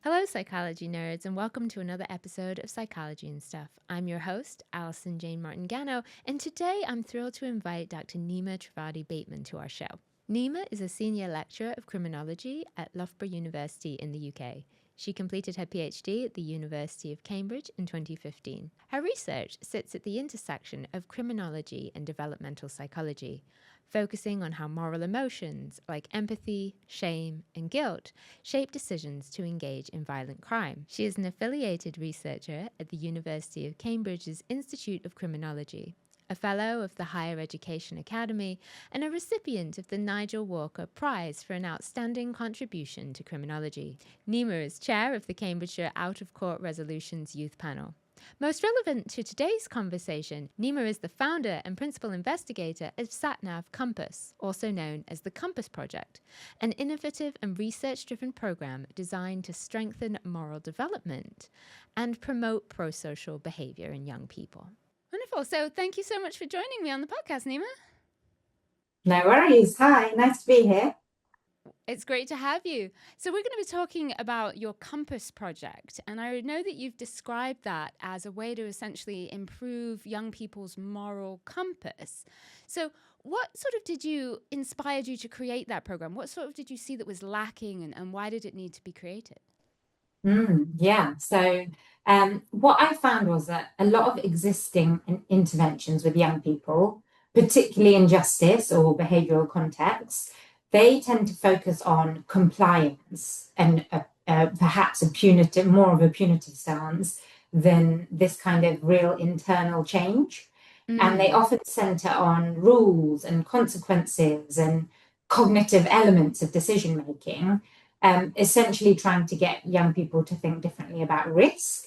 Hello, psychology nerds, and welcome to another episode of Psychology and Stuff. I'm your host, Alison Jane Martingano, and today I'm thrilled to invite Dr. Neema Trivedi-Bateman to our show. Neema is a senior lecturer of criminology at Loughborough University in the UK. She completed her PhD at the University of Cambridge in 2015. Her research sits at the intersection of criminology and developmental psychology, focusing on how moral emotions like empathy, shame, and guilt shape decisions to engage in violent crime. She is an affiliated researcher at the University of Cambridge's Institute of Criminology, a fellow of the Higher Education Academy, and a recipient of the Nigel Walker Prize for an outstanding contribution to criminology. Neema is chair of the Cambridgeshire Out of Court Resolutions Youth Panel. Most relevant to today's conversation, Neema is the founder and principal investigator of SatNav Compass, also known as the Compass Project, an innovative and research-driven program designed to strengthen moral development and promote prosocial behavior in young people. Wonderful. So thank you so much for joining me on the podcast, Neema. No worries. Hi, nice to be here. It's great to have you. So we're going to be talking about your Compass project, and I know that you've described that as a way to essentially improve young people's moral compass. So what sort of inspired you to create that program? What sort of did you see that was lacking, and why did it need to be created? Yeah. What I found was that a lot of existing interventions with young people, particularly in justice or behavioral contexts, they tend to focus on compliance and perhaps more of a punitive stance than this kind of real internal change. And they often center on rules and consequences and cognitive elements of decision making, essentially trying to get young people to think differently about risk.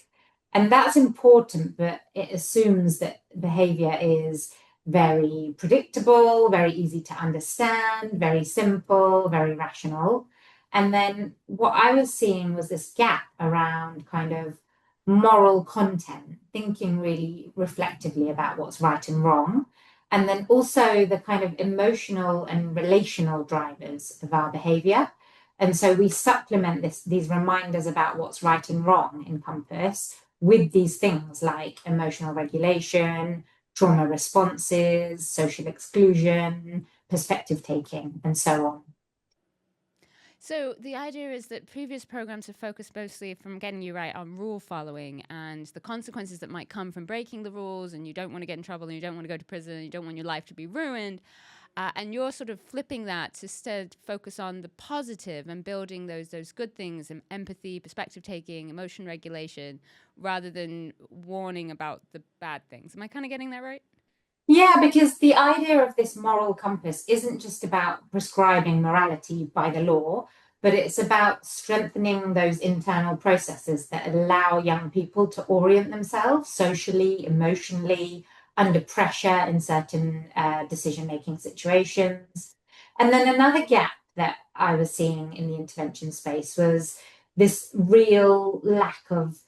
And that's important, but it assumes that behavior is very predictable, very easy to understand, very simple, very rational. And then what I was seeing was this gap around kind of moral content, thinking really reflectively about what's right and wrong. And then also the kind of emotional and relational drivers of our behavior. And so we supplement these reminders about what's right and wrong in Compass with these things like emotional regulation, trauma responses, social exclusion, perspective taking, and so on. So the idea is that previous programs have focused mostly from getting you right on rule following and the consequences that might come from breaking the rules, and you don't want to get in trouble, and you don't want to go to prison, and you don't want your life to be ruined. And you're sort of flipping that to instead focus on the positive and building those good things, and empathy, perspective taking, emotion regulation, rather than warning about the bad things. Am I kind of getting that right? Yeah, because the idea of this moral compass isn't just about prescribing morality by the law, but it's about strengthening those internal processes that allow young people to orient themselves socially, emotionally, under pressure in certain decision-making situations. And then another gap that I was seeing in the intervention space was this real lack of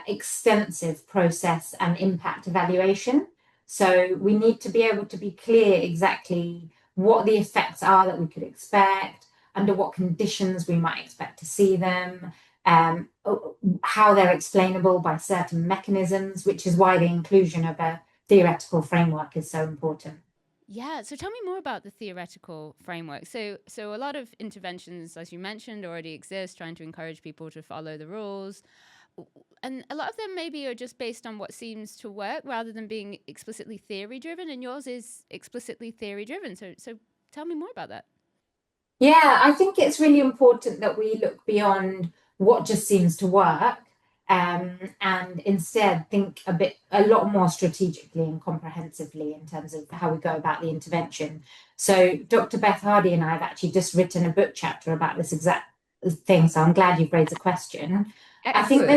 extensive process and impact evaluation. So we need to be able to be clear exactly what the effects are that we could expect, under what conditions we might expect to see them, how they're explainable by certain mechanisms, which is why the inclusion of a theoretical framework is so important. Yeah, so tell me more about the theoretical framework. So a lot of interventions, as you mentioned, already exist, trying to encourage people to follow the rules. And a lot of them maybe are just based on what seems to work rather than being explicitly theory driven, and yours is explicitly theory driven. So tell me more about that. Yeah, I think it's really important that we look beyond what just seems to work, and instead think a lot more strategically and comprehensively in terms of how we go about the intervention. So Dr. Beth Hardy and I have actually just written a book chapter about this exact thing. So I'm glad you've raised the question. I think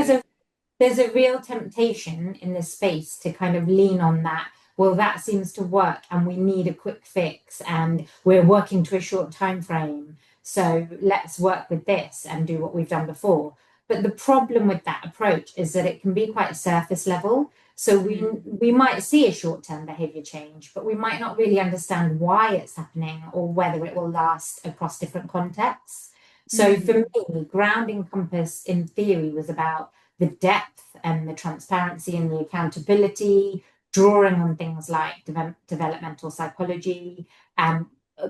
there's a real temptation in this space to kind of lean on that. Well, that seems to work and we need a quick fix and we're working to a short time frame. So let's work with this and do what we've done before. But the problem with that approach is that it can be quite surface level. So we might see a short-term behavior change, but we might not really understand why it's happening or whether it will last across different contexts. So for Mm. me, grounding compass in theory was about the depth and the transparency and the accountability, drawing on things like developmental psychology and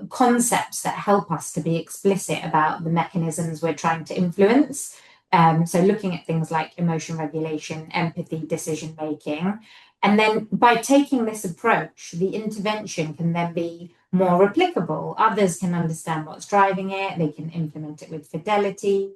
concepts that help us to be explicit about the mechanisms we're trying to influence. So looking at things like emotion regulation, empathy, decision making. And then by taking this approach, the intervention can then be more replicable. Others can understand what's driving it, they can implement it with fidelity.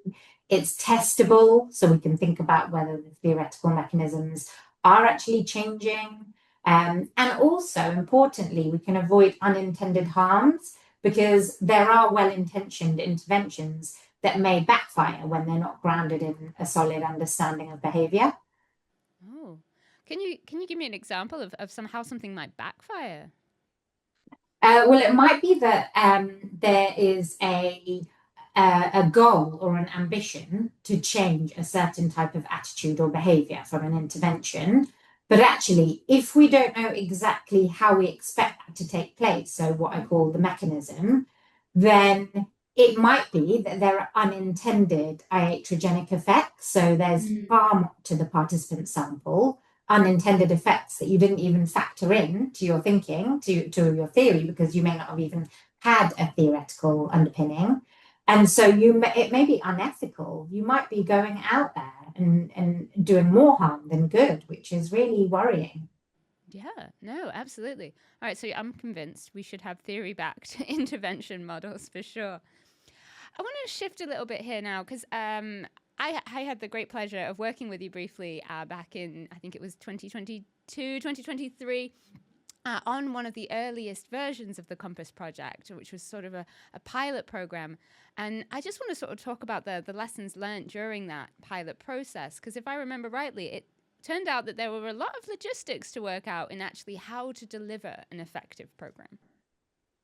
It's testable, so we can think about whether the theoretical mechanisms are actually changing. And also, importantly, we can avoid unintended harms because there are well intentioned interventions that may backfire when they're not grounded in a solid understanding of behavior. Oh, can you give me an example of how something might backfire? Well, it might be that there is a goal or an ambition to change a certain type of attitude or behavior from an intervention. But actually, if we don't know exactly how we expect that to take place, so what I call the mechanism, then it might be that there are unintended iatrogenic effects. So there's Mm. harm to the participant sample, unintended effects that you didn't even factor in to your thinking, to your theory, because you may not have even had a theoretical underpinning. And so it may be unethical. You might be going out there and doing more harm than good, which is really worrying. Yeah, no, absolutely. All right, so I'm convinced we should have theory backed intervention models for sure. I want to shift a little bit here now because I had the great pleasure of working with you briefly back in, I think it was 2022, 2023. On one of the earliest versions of the Compass project, which was sort of a pilot program. And I just want to sort of talk about the lessons learned during that pilot process. Because if I remember rightly, it turned out that there were a lot of logistics to work out in actually how to deliver an effective program.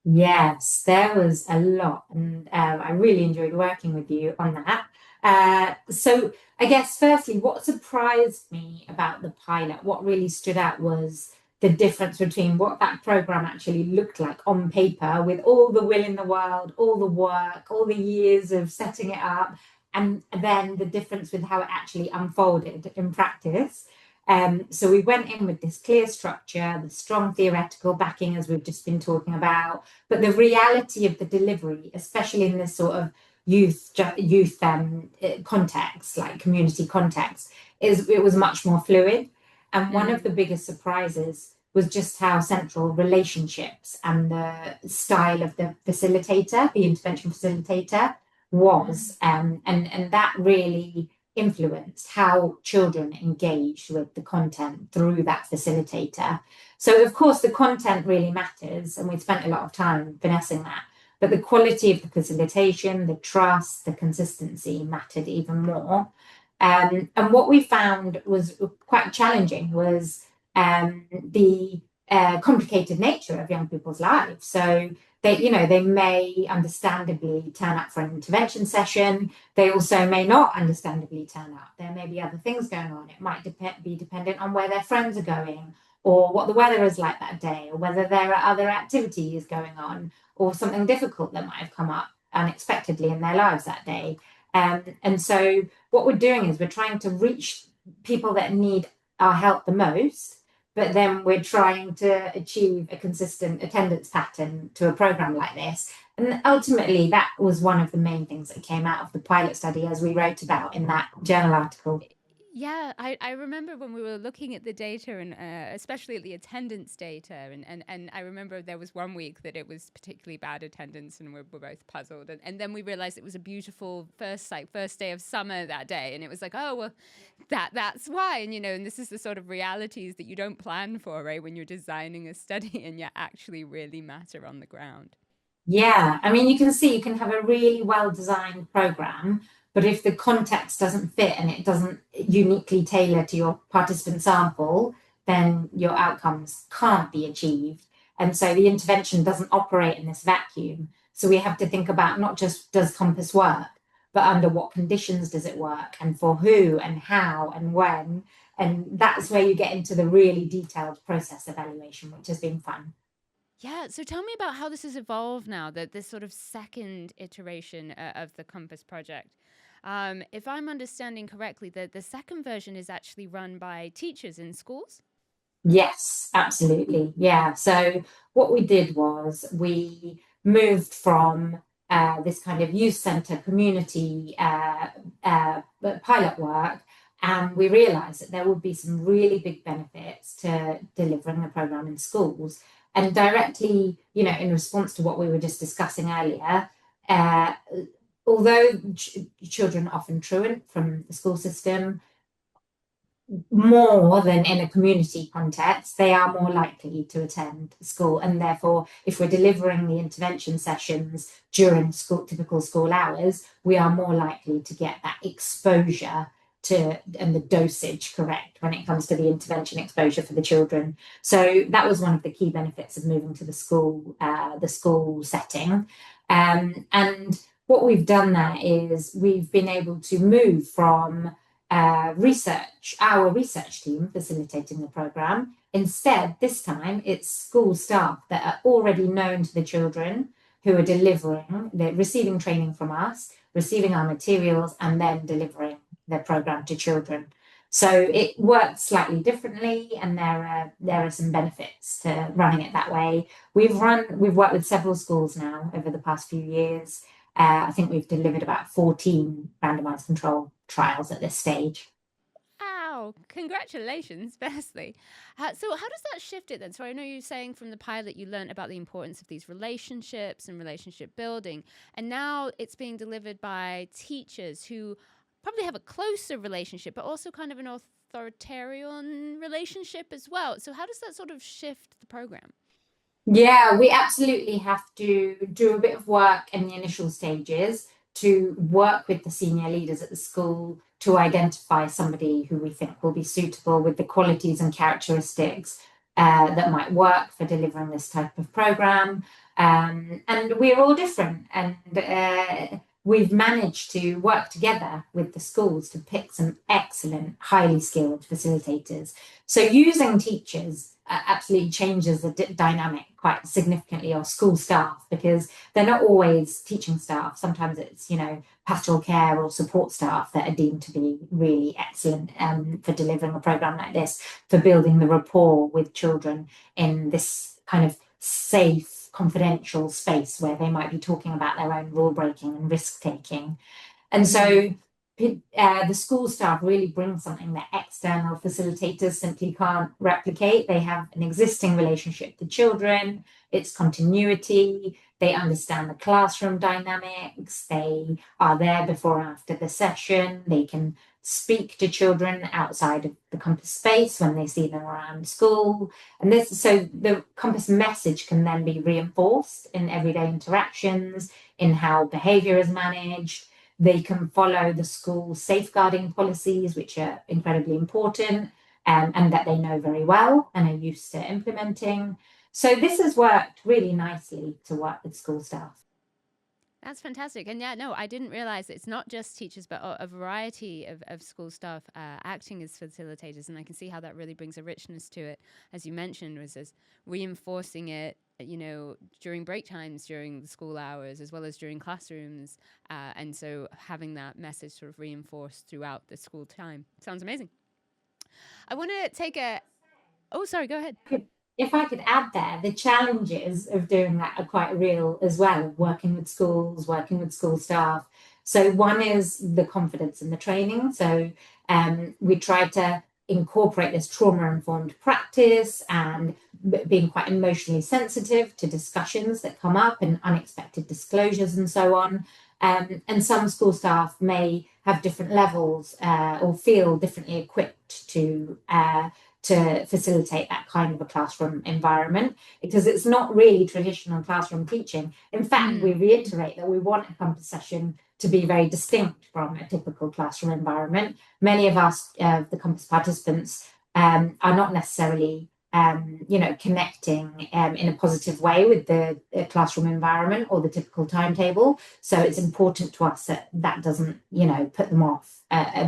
Yes, there was a lot, and I really enjoyed working with you on that. So, I guess, firstly, what surprised me about the pilot, what really stood out was the difference between what that program actually looked like on paper, with all the will in the world, all the work, all the years of setting it up, and then the difference with how it actually unfolded in practice. So we went in with this clear structure, the strong theoretical backing, as we've just been talking about, but the reality of the delivery, especially in this sort of youth context, like community context, is it was much more fluid. And one of Mm. the biggest surprises was just how central relationships and the style of the facilitator, the intervention facilitator, was. And that really influenced how children engaged with the content through that facilitator. So, of course, the content really matters, and we spent a lot of time finessing that. But the quality of the facilitation, the trust, the consistency mattered even more. And what we found was quite challenging was the complicated nature of young people's lives. So they may understandably turn up for an intervention session. They also may not understandably turn up. There may be other things going on. It might be dependent on where their friends are going, or what the weather is like that day, or whether there are other activities going on, or something difficult that might have come up unexpectedly in their lives that day. And so, what we're doing is we're trying to reach people that need our help the most, but then we're trying to achieve a consistent attendance pattern to a program like this. And ultimately, that was one of the main things that came out of the pilot study, as we wrote about in that journal article. Yeah, I remember when we were looking at the data and especially at the attendance data. And I remember there was one week that it was particularly bad attendance and we're both puzzled. And then we realized it was a beautiful first day of summer that day. And it was like, oh, well, that's why. And this is the sort of realities that you don't plan for, right? When you're designing a study and you actually really matter on the ground. Yeah, I mean, you can see you can have a really well designed program, but if the context doesn't fit and it doesn't uniquely tailor to your participant sample, then your outcomes can't be achieved. And so the intervention doesn't operate in this vacuum. So we have to think about not just does Compass work, but under what conditions does it work and for who and how and when. And that's where you get into the really detailed process evaluation, which has been fun. Yeah. So tell me about how this has evolved now, that this sort of second iteration of the Compass project. If I'm understanding correctly, the second version is actually run by teachers in schools. Yes, absolutely. Yeah. So what we did was we moved from this kind of youth centre community pilot work, and we realised that there would be some really big benefits to delivering the programme in schools. And directly, in response to what we were just discussing earlier, uh, although children are often truant from the school system, more than in a community context, they are more likely to attend school. And therefore, if we're delivering the intervention sessions during typical school hours, we are more likely to get that exposure to and the dosage correct when it comes to the intervention exposure for the children. So that was one of the key benefits of moving to the school setting. And what we've done there is we've been able to move from our research team facilitating the program. Instead, this time it's school staff that are already known to the children who are they're receiving training from us, receiving our materials, and then delivering the program to children. So it works slightly differently, and there are some benefits to running it that way. We've worked with several schools now over the past few years. I think we've delivered about 14 randomized control trials at this stage. Wow, congratulations, firstly. So, how does that shift it then? So, I know you're saying from the pilot you learned about the importance of these relationships and relationship building, and now it's being delivered by teachers who probably have a closer relationship, but also kind of an authoritarian relationship as well. So, how does that sort of shift the program? Yeah, we absolutely have to do a bit of work in the initial stages to work with the senior leaders at the school to identify somebody who we think will be suitable with the qualities and characteristics that might work for delivering this type of program. And we're all different, and we've managed to work together with the schools to pick some excellent, highly skilled facilitators. So using teachers absolutely changes the dynamic quite significantly, or school staff, because they're not always teaching staff. Sometimes it's, pastoral care or support staff that are deemed to be really excellent for delivering a program like this, for building the rapport with children in this kind of safe, confidential space where they might be talking about their own rule breaking and risk taking. And Mm. so the school staff really bring something that external facilitators simply can't replicate. They have an existing relationship with the children, it's continuity, they understand the classroom dynamics, they are there before and after the session, they can speak to children outside of the Compass space when they see them around school. And so the Compass message can then be reinforced in everyday interactions, in how behavior is managed. They can follow the school safeguarding policies, which are incredibly important, and that they know very well and are used to implementing. So this has worked really nicely to work with school staff. That's fantastic. And yeah, no, I didn't realize it's not just teachers, but a variety of school staff acting as facilitators. And I can see how that really brings a richness to it. As you mentioned, was as reinforcing it, during break times, during the school hours, as well as during classrooms. And so having that message sort of reinforced throughout the school time. Sounds amazing. I want to take a. Oh, sorry, go ahead. If I could add there, the challenges of doing that are quite real as well, working with schools, working with school staff. So one is the confidence in the training. So we try to incorporate this trauma-informed practice and being quite emotionally sensitive to discussions that come up and unexpected disclosures and so on. And some school staff may have different levels or feel differently equipped to facilitate that kind of a classroom environment, because it's not really traditional classroom teaching. In fact, we Mm. reiterate that we want a Compass session to be very distinct from a typical classroom environment. Many of us, the Compass participants, are not necessarily connecting in a positive way with the classroom environment or the typical timetable. So it's important to us that that doesn't, put them off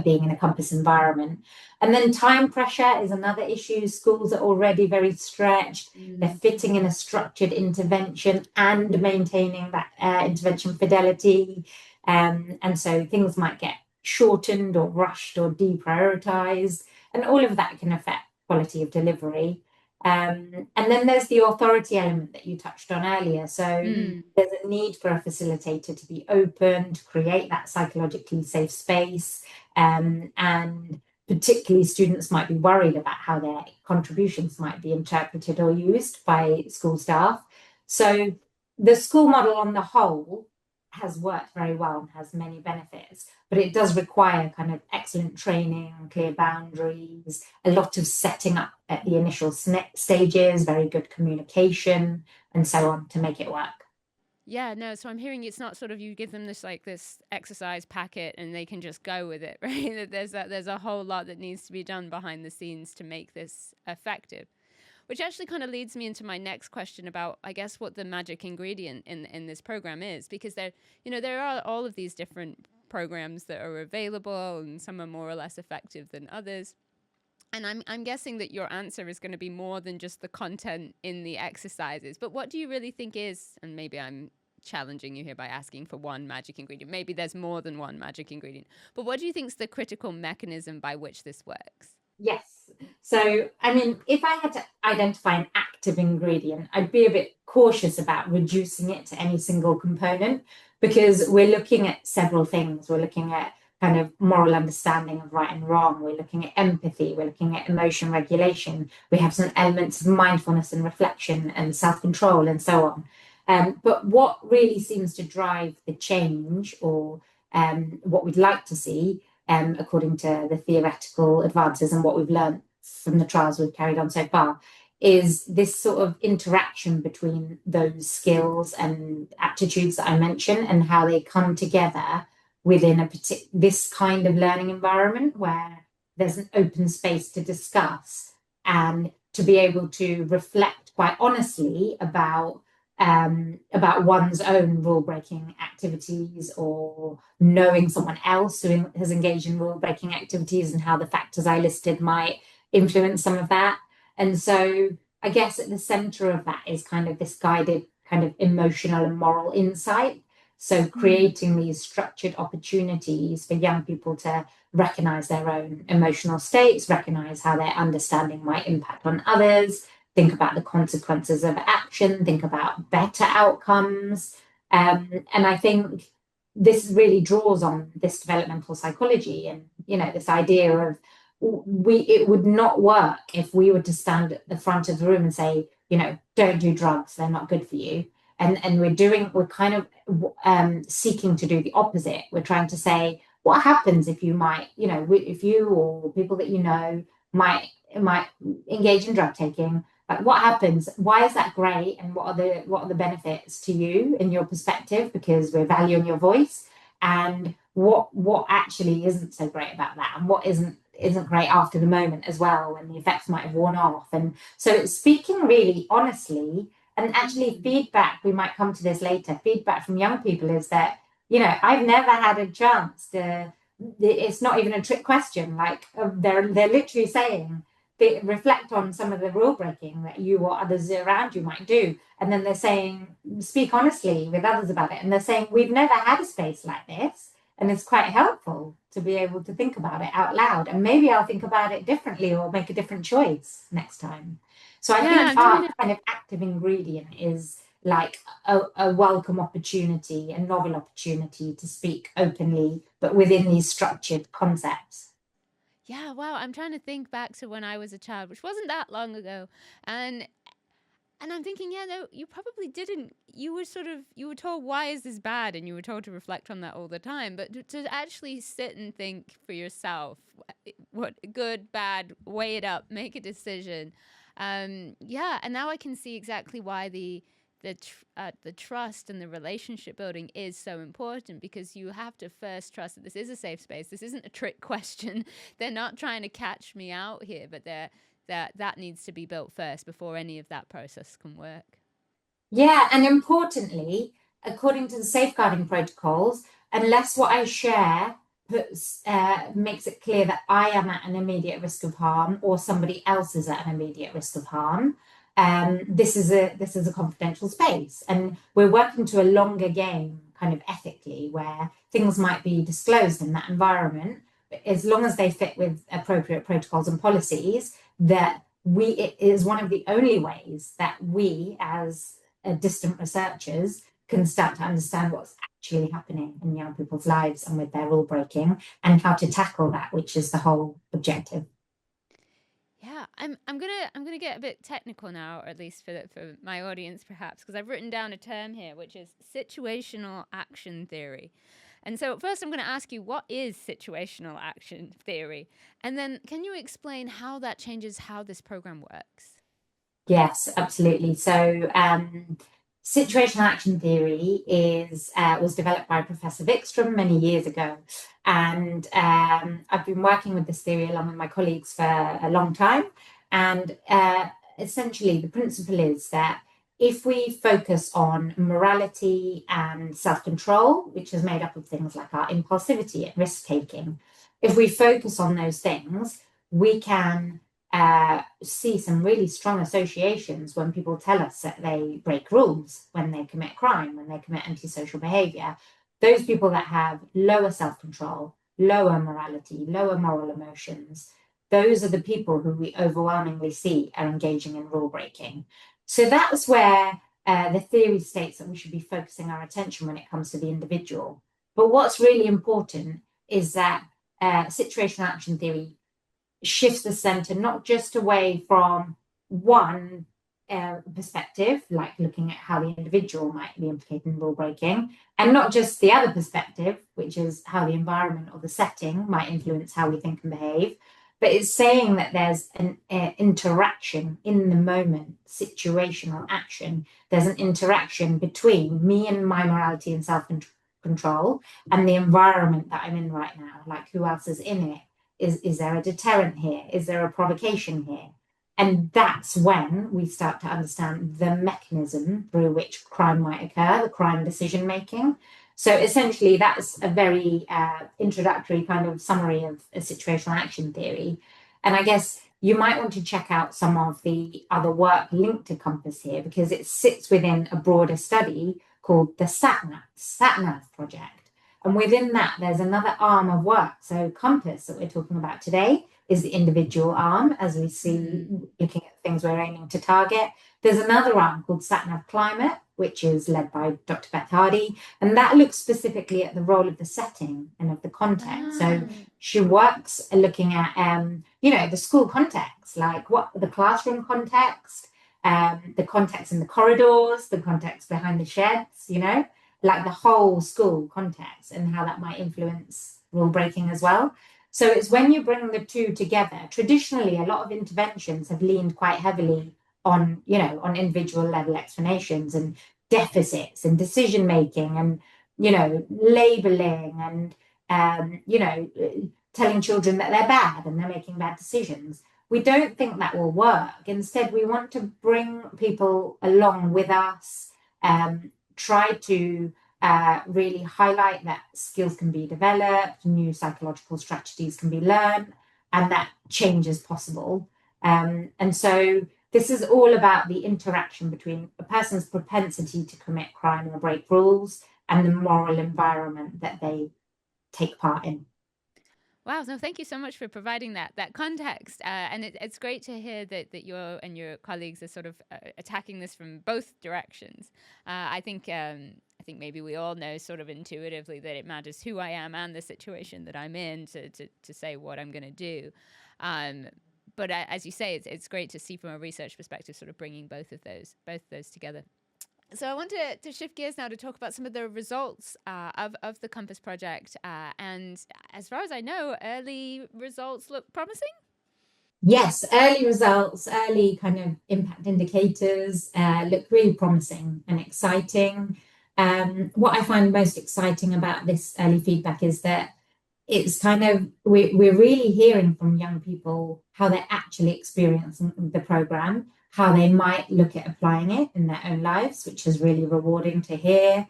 being in a campus environment. And then time pressure is another issue. Schools are already very stretched. They're fitting in a structured intervention and maintaining that intervention fidelity. And so things might get shortened or rushed or deprioritized, and all of that can affect quality of delivery. And then there's the authority element that you touched on earlier. So there's a need for a facilitator to be open, to create that psychologically safe space. And particularly students might be worried about how their contributions might be interpreted or used by school staff. So the school model on the whole has worked very well and has many benefits, but it does require kind of excellent training, clear boundaries, a lot of setting up at the initial stages, very good communication, and so on to make it work. Yeah, no, so I'm hearing it's not sort of you give them this exercise packet and they can just go with it, right? That there's a whole lot that needs to be done behind the scenes to make this effective. Which actually kind of leads me into my next question about, I guess, what the magic ingredient in this program is, because there are all of these different programs that are available, and some are more or less effective than others. And I'm guessing that your answer is going to be more than just the content in the exercises. But what do you really think is, and maybe I'm challenging you here by asking for one magic ingredient. Maybe there's more than one magic ingredient. But what do you think is the critical mechanism by which this works? Yes. So, I mean, if I had to identify an active ingredient, I'd be a bit cautious about reducing it to any single component because we're looking at several things. We're looking at kind of moral understanding of right and wrong. We're looking at empathy. We're looking at emotion regulation. We have some elements of mindfulness and reflection and self-control and so on. But what really seems to drive the change or what we'd like to see according to the theoretical advances and what we've learned from the trials we've carried on so far, is this sort of interaction between those skills and aptitudes that I mentioned and how they come together within this kind of learning environment where there's an open space to discuss and to be able to reflect quite honestly about one's own rule-breaking activities or knowing someone else who has engaged in rule-breaking activities and how the factors I listed might influence some of that. And so I guess at the center of that is kind of this guided kind of emotional and moral insight. So creating these structured opportunities for young people to recognize their own emotional states, recognize how their understanding might impact on others, think about the consequences of action, think about better outcomes. And I think this really draws on this developmental psychology and, this idea of it would not work if we were to stand at the front of the room and say, don't do drugs, they're not good for you. And we're kind of seeking to do the opposite. We're trying to say, what happens if you might, if you or people that might engage in drug taking? Like what happens? Why is that great? And what are the benefits to you in your perspective? Because we're valuing your voice. And what actually isn't so great about that, and what isn't great after the moment as well, when the effects might have worn off. And so it's speaking really honestly, and actually feedback. We might come to this later. Feedback from young people is that I've never had a chance to. It's not even a trick question. Like they're literally saying, they reflect on some of the rule breaking that you or others around you might do. And then they're saying, speak honestly with others about it. And they're saying, we've never had a space like this. And it's quite helpful to be able to think about it out loud. And maybe I'll think about it differently or make a different choice next time. So I think our kind of active ingredient is like a welcome opportunity, a novel opportunity to speak openly, but within these structured concepts. Yeah, wow. I'm trying to think back to when I was a child, which wasn't that long ago. And I'm thinking, yeah, no, you probably didn't. You were told, why is this bad? And you were told to reflect on that all the time. But to actually sit and think for yourself, what good, bad, weigh it up, make a decision. Yeah, and now I can see exactly why the trust and the relationship building is so important, because you have to first trust that this is a safe space. This isn't a trick question. They're not trying to catch me out here, but that needs to be built first before any of that process can work. Yeah, and importantly, according to the safeguarding protocols, unless what I share makes it clear that I am at an immediate risk of harm or somebody else is at an immediate risk of harm, this is a confidential space, and we're working to a longer game, kind of ethically, where things might be disclosed in that environment, but as long as they fit with appropriate protocols and policies, that it is one of the only ways that we as distant researchers can start to understand what's actually happening in young people's lives and with their rule breaking and how to tackle that, which is the whole objective. Yeah, I'm gonna get a bit technical now, or at least for my audience, perhaps, because I've written down a term here, which is situational action theory. And so, first, I'm going to ask you, what is situational action theory, and then can you explain how that changes how this program works? Yes, absolutely. So, situational action theory is was developed by Professor Vikstrom many years ago, and I've been working with this theory along with my colleagues for a long time. And essentially, the principle is that if we focus on morality and self-control, which is made up of things like our impulsivity and risk-taking, if we focus on those things, we can see some really strong associations when people tell us that they break rules, when they commit crime, when they commit antisocial behavior. Those people that have lower self control, lower morality, lower moral emotions, those are the people who we overwhelmingly see are engaging in rule breaking. So that's where the theory states that we should be focusing our attention when it comes to the individual. But what's really important is that situational action theory shifts the center not just away from one perspective, like looking at how the individual might be implicated in rule breaking, and not just the other perspective, which is how the environment or the setting might influence how we think and behave. But it's saying that there's an interaction in the moment, situational action. There's an interaction between me and my morality and self control and the environment that I'm in right now, like who else is in it. Is there a deterrent here? Is there a provocation here? And that's when we start to understand the mechanism through which crime might occur, the crime decision making. So essentially, that's a very introductory kind of summary of a situational action theory. And I guess you might want to check out some of the other work linked to Compass here because it sits within a broader study called the SatNav project. And within that, there's another arm of work. So Compass that we're talking about today is the individual arm, as we see looking at things we're aiming to target. There's another arm called SatNav Climate, which is led by Dr. Beth Hardy, and that looks specifically at the role of the setting and of the context. So she works looking at, the school context, like what the classroom context, the context in the corridors, the context behind the sheds, like the whole school context and how that might influence rule breaking as well. So it's when you bring the two together. Traditionally, a lot of interventions have leaned quite heavily on, on individual level explanations and deficits and decision making and, labeling and, telling children that they're bad and they're making bad decisions. We don't think that will work. Instead, we want to bring people along with us, try to really highlight that skills can be developed, new psychological strategies can be learned, and that change is possible. And so this is all about the interaction between a person's propensity to commit crime or break rules and the moral environment that they take part in. Wow, no, thank you so much for providing that context, and it's great to hear that you and your colleagues are sort of attacking this from both directions. I think maybe we all know sort of intuitively that it matters who I am and the situation that I'm in to say what I'm going to do. But as you say, it's great to see from a research perspective, sort of bringing both of those together. So I want to shift gears now to talk about some of the results of the Compass project. And as far as I know, early results look promising. Yes, early results, early kind of impact indicators look really promising and exciting. What I find most exciting about this early feedback is that it's kind of we're really hearing from young people how they're actually experiencing the program, how they might look at applying it in their own lives, which is really rewarding to hear.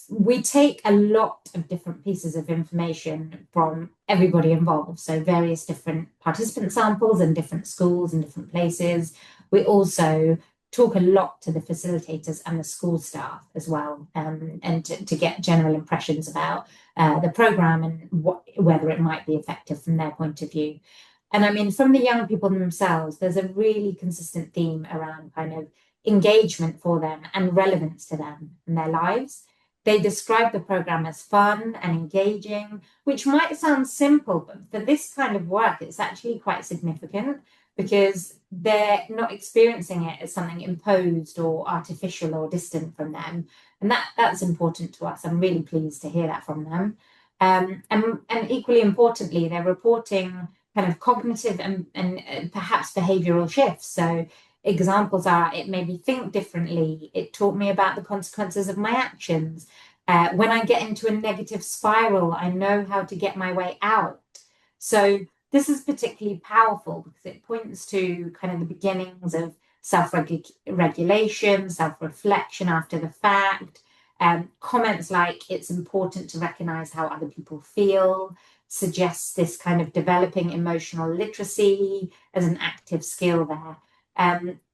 We take a lot of different pieces of information from everybody involved, so various different participant samples in different schools and different places. We also talk a lot to the facilitators and the school staff as well, and to get general impressions about the program and whether it might be effective from their point of view. And I mean, from the young people themselves, there's a really consistent theme around kind of engagement for them and relevance to them and their lives. They describe the program as fun and engaging, which might sound simple, but for this kind of work, it's actually quite significant because they're not experiencing it as something imposed or artificial or distant from them. And that's important to us. I'm really pleased to hear that from them. And equally importantly, they're reporting kind of cognitive and perhaps behavioral shifts. So examples are it made me think differently. It taught me about the consequences of my actions. When I get into a negative spiral, I know how to get my way out. So this is particularly powerful because it points to kind of the beginnings of self-regulation, self-reflection after the fact. Comments like it's important to recognize how other people feel suggests this kind of developing emotional literacy as an active skill there.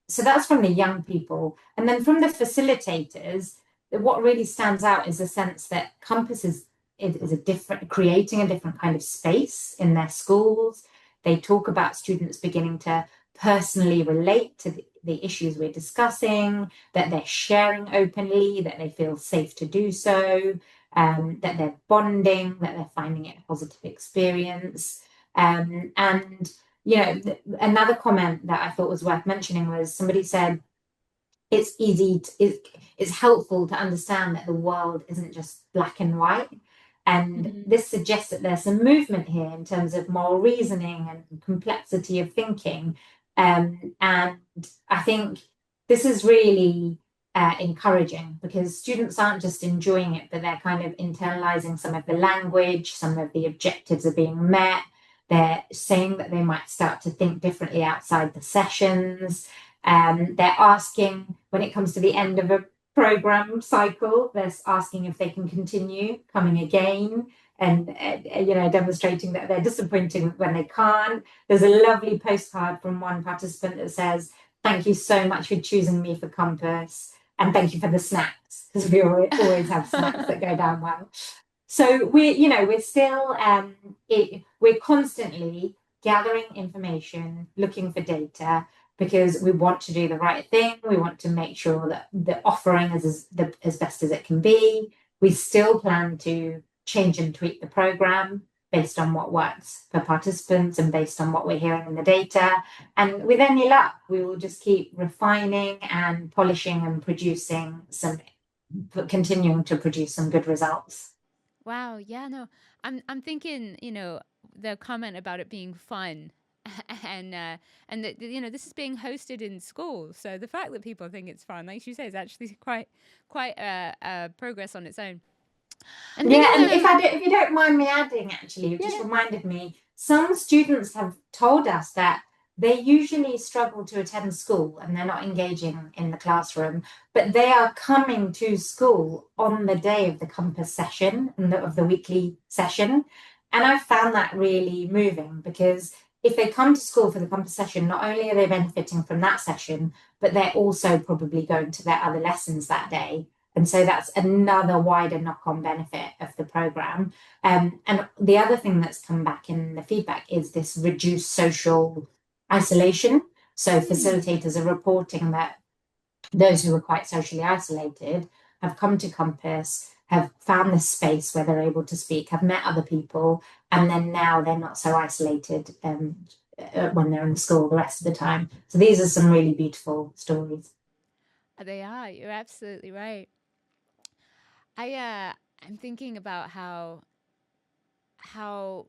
So that's from the young people. And then from the facilitators, what really stands out is the sense that Compass is a different, creating a different kind of space in their schools. They talk about students beginning to personally relate to the issues we're discussing, that they're sharing openly, that they feel safe to do so, that they're bonding, that they're finding it a positive experience. And you know, another comment that I thought was worth mentioning was somebody said it's it's helpful to understand that the world isn't just black and white. And this suggests that there's some movement here in terms of moral reasoning and complexity of thinking. And I think this is really encouraging because students aren't just enjoying it, but they're kind of internalizing some of the language, some of the objectives are being met. They're saying that they might start to think differently outside the sessions. They're asking, when it comes to the end of a program cycle, they're asking if they can continue coming again and demonstrating that they're disappointing when they can't. There's a lovely postcard from one participant that says, "Thank you so much for choosing me for Compass, and thank you for the snacks," because we always have snacks that go down well. So we're still we're constantly gathering information, looking for data, because we want to do the right thing. We want to make sure that the offering is as best as it can be. We still plan to change and tweak the program based on what works for participants and based on what we're hearing in the data. And with any luck, we will just keep refining and polishing and continuing to produce some good results. Wow, yeah, no. I'm thinking, the comment about it being fun and that this is being hosted in school. So the fact that people think it's fun, like you say, is actually quite a progress on its own. And Yeah, thinking and of if you don't mind me adding, actually, you just reminded me, some students have told us that they usually struggle to attend school and they're not engaging in the classroom, but they are coming to school on the day of the Compass session and of the weekly session. And I found that really moving because if they come to school for the Compass session, not only are they benefiting from that session, but they're also probably going to their other lessons that day. And so that's another wider knock-on benefit of the program. And the other thing that's come back in the feedback is this reduced social isolation. So facilitators are reporting that those who were quite socially isolated have come to Compass, have found this space where they're able to speak, have met other people, and then now they're not so isolated when they're in school the rest of the time. So these are some really beautiful stories. they are, you're absolutely right. I'm thinking about how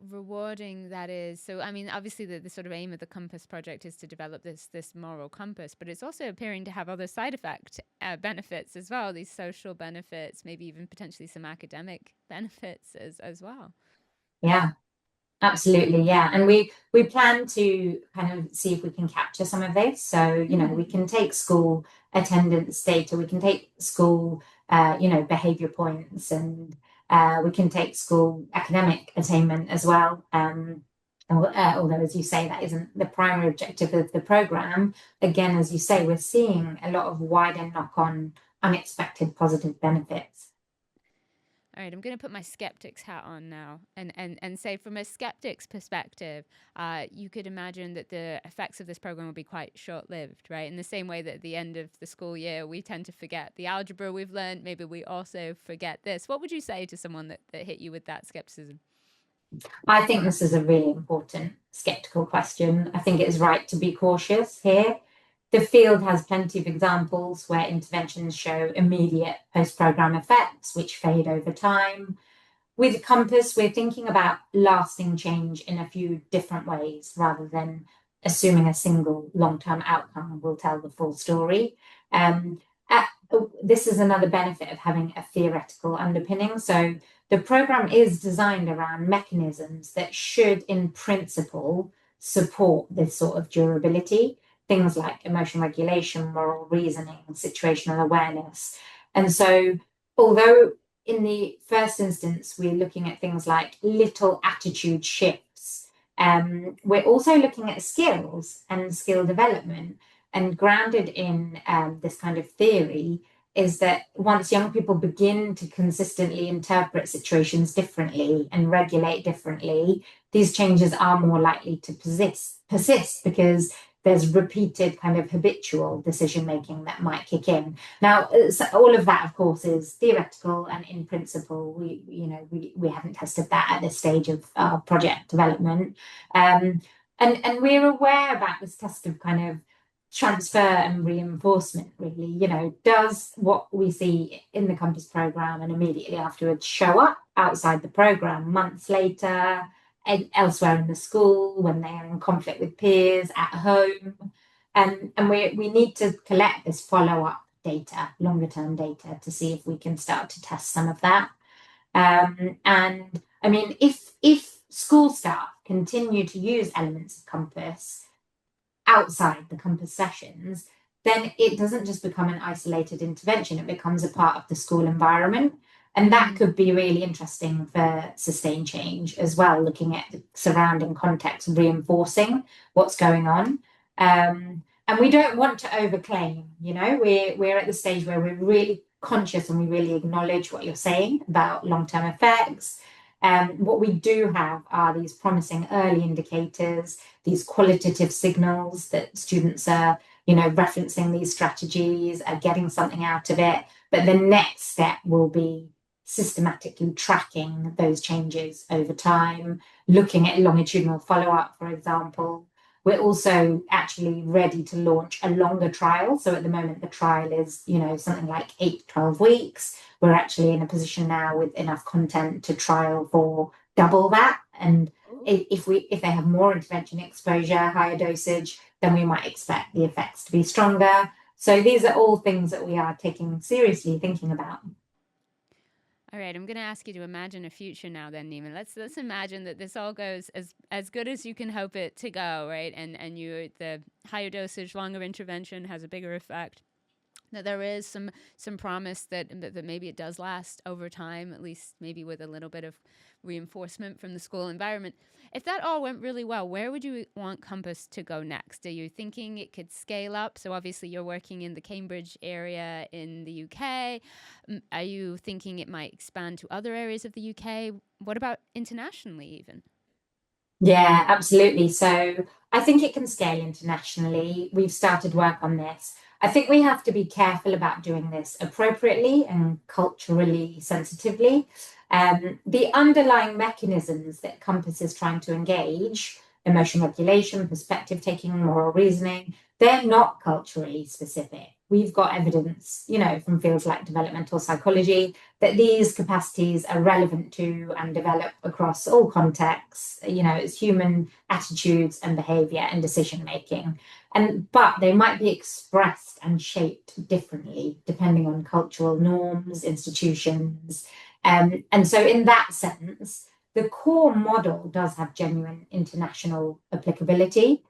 rewarding that is. So I mean, obviously the sort of aim of the Compass project is to develop this moral compass, but it's also appearing to have other side effect benefits as well, these social benefits, maybe even potentially some academic benefits as well. Yeah. Absolutely, yeah. And we plan to kind of see if we can capture some of this. So, we Mm. can take school attendance data, we can take school, behavior points, and we can take school academic attainment as well. Although, as you say, that isn't the primary objective of the program. Again, as you say, we're seeing a lot of wider knock-on, unexpected positive benefits. All right, I'm going to put my skeptic's hat on now and say, from a skeptic's perspective, you could imagine that the effects of this program will be quite short lived, right? In the same way that at the end of the school year, we tend to forget the algebra we've learned, maybe we also forget this. What would you say to someone that hit you with that skepticism? I think this is a really important skeptical question. I think it is right to be cautious here. The field has plenty of examples where interventions show immediate post-program effects, which fade over time. With Compass, we're thinking about lasting change in a few different ways rather than assuming a single long-term outcome will tell the full story. Um, uh, this is another benefit of having a theoretical underpinning. So the program is designed around mechanisms that should, in principle, support this sort of durability. Things like emotion regulation, moral reasoning, situational awareness. And so, although in the first instance, we're looking at things like little attitude shifts. We're also looking at skills and skill development. And grounded in this kind of theory is that once young people begin to consistently interpret situations differently and regulate differently, these changes are more likely to persist because there's repeated kind of habitual decision making that might kick in. Now, so all of that, of course, is theoretical, and in principle, we haven't tested that at this stage of our project development, and we're aware about this test of kind of transfer and reinforcement. Really, does what we see in the Compass program and immediately afterwards show up outside the program months later? Elsewhere in the school, when they are in conflict with peers, at home. And we need to collect this follow-up data, longer term data, to see if we can start to test some of that. And I mean, if school staff continue to use elements of Compass outside the Compass sessions, then it doesn't just become an isolated intervention, it becomes a part of the school environment. And that Mm. could be really interesting for sustained change as well, looking at the surrounding context, reinforcing what's going on. And we don't want to overclaim, we're at the stage where we're really conscious and we really acknowledge what you're saying about long-term effects. What we do have are these promising early indicators, these qualitative signals that students are, referencing these strategies, are getting something out of it. But the next step will be systematically tracking those changes over time, looking at longitudinal follow-up, for example. We're also actually ready to launch a longer trial. So at the moment, the trial is, something like 8 to 12 weeks. We're actually in a position now with enough content to trial for double that. And if they have more intervention exposure, higher dosage, then we might expect the effects to be stronger. So these are all things that we are taking seriously, thinking about. All right, I'm going to ask you to imagine a future now, then, Neema. Let's imagine that this all goes as good as you can hope it to go, right? And the higher dosage, longer intervention has a bigger effect. That there is some promise that maybe it does last over time, at least maybe with a little bit of reinforcement from the school environment. If that all went really well, where would you want Compass to go next? Are you thinking it could scale up? So obviously you're working in the Cambridge area in the UK. Are you thinking it might expand to other areas of the UK? What about internationally even? Yeah, absolutely. So I think it can scale internationally. We've started work on this. I think we have to be careful about doing this appropriately and culturally sensitively. The underlying mechanisms that Compass is trying to engage, emotion regulation, perspective taking, moral reasoning, they're not culturally specific. We've got evidence, from fields like developmental psychology that these capacities are relevant to and develop across all contexts. It's human attitudes and behavior and decision making. But they might be expressed and shaped differently depending on cultural norms, institutions. And so in that sense, the core model does have genuine international applicability.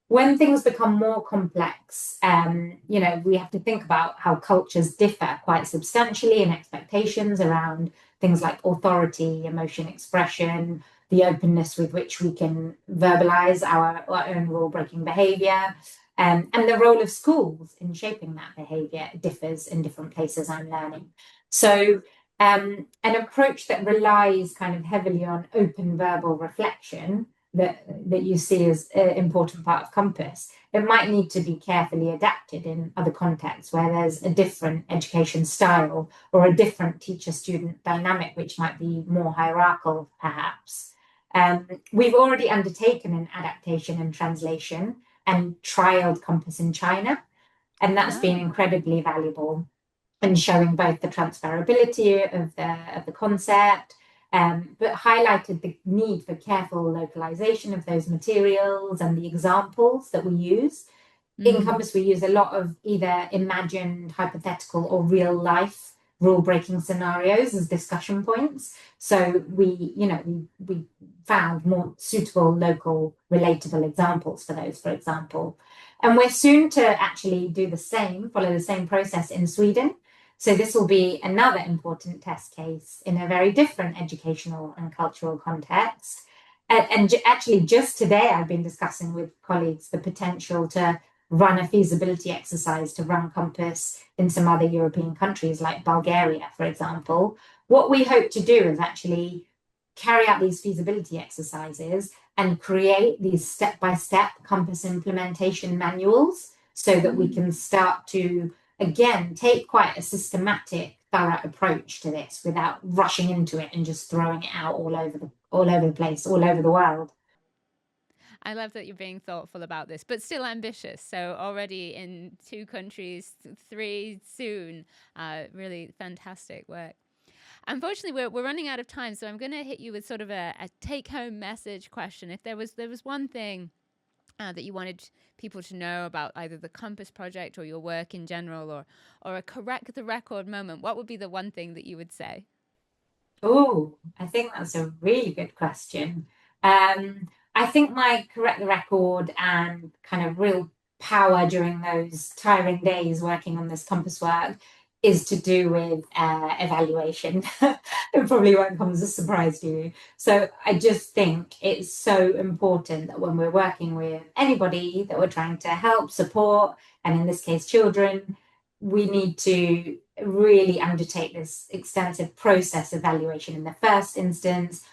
When things become more complex, we have to think about how cultures differ quite substantially in expectations around things like authority, emotion expression, the openness with which we can verbalize our own rule-breaking behavior, and the role of schools in shaping that behavior differs in different places, I'm learning. So an approach that relies kind of heavily on open verbal reflection that you see as an important part of Compass, it might need to be carefully adapted in other contexts where there's a different education style or a different teacher-student dynamic, which might be more hierarchical, perhaps. We've already undertaken an adaptation and translation and trialed Compass in China, and that's been incredibly valuable in showing both the transferability of the concept, but highlighted the need for careful localization of those materials and the examples that we use. In Compass, we use a lot of either imagined, hypothetical, or real life rule-breaking scenarios as discussion points. So we found more suitable local relatable examples for those, for example. And we're soon to actually follow the same process in Sweden. So this will be another important test case in a very different educational and cultural context. And actually, just today, I've been discussing with colleagues the potential to run a feasibility exercise to run Compass in some other European countries like Bulgaria, for example. What we hope to do is actually carry out these feasibility exercises and create these step-by-step Compass implementation manuals so that we can start to, again, take quite a systematic, thorough approach to this without rushing into it and just throwing it out all over the place, all over the world. I love that you're being thoughtful about this, but still ambitious. So already in 2 countries, 3 soon. Really fantastic work. Unfortunately, we're running out of time, so I'm going to hit you with sort of a take-home message question. If there was one thing that you wanted people to know about either the Compass project or your work in general, or a correct the record moment, what would be the one thing that you would say? Oh, I think that's a really good question. I think my correct the record and kind of real power during those tiring days working on this Compass work is to do with evaluation. It probably won't come as a surprise to you. So I just think it's so important that when we're working with anybody that we're trying to help, support, and in this case, children, we need to really undertake this extensive process evaluation in the first instance,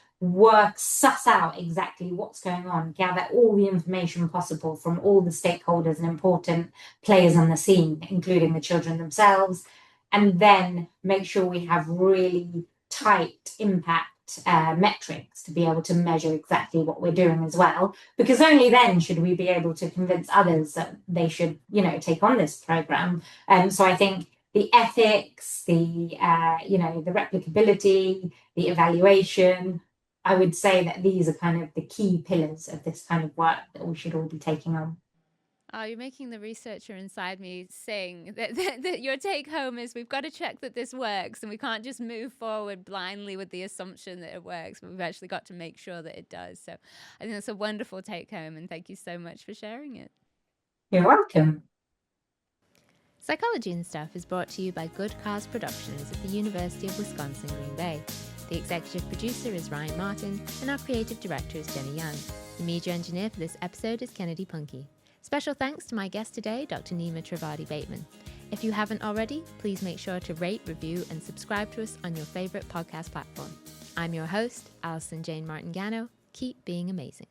suss out exactly what's going on, gather all the information possible from all the stakeholders and important players on the scene, including the children themselves, and then make sure we have really tight impact metrics to be able to measure exactly what we're doing as well, because only then should we be able to convince others that they should, take on this program. So I think the ethics, the replicability, the evaluation, I would say that these are kind of the key pillars of this kind of work that we should all be taking on. Oh, you're making the researcher inside me sing that your take home is we've got to check that this works, and we can't just move forward blindly with the assumption that it works, but we've actually got to make sure that it does. So I think that's a wonderful take home, and thank you so much for sharing it. You're welcome. Psychology and Stuff is brought to you by Good Cause Productions at the University of Wisconsin Green Bay. The executive producer is Ryan Martin, and our creative director is Jenny Young. The media engineer for this episode is Kennedy Punky. Special thanks to my guest today, Dr. Neema Trivedi-Bateman. If you haven't already, please make sure to rate, review, and subscribe to us on your favorite podcast platform. I'm your host, Alison Jane Martingano. Keep being amazing.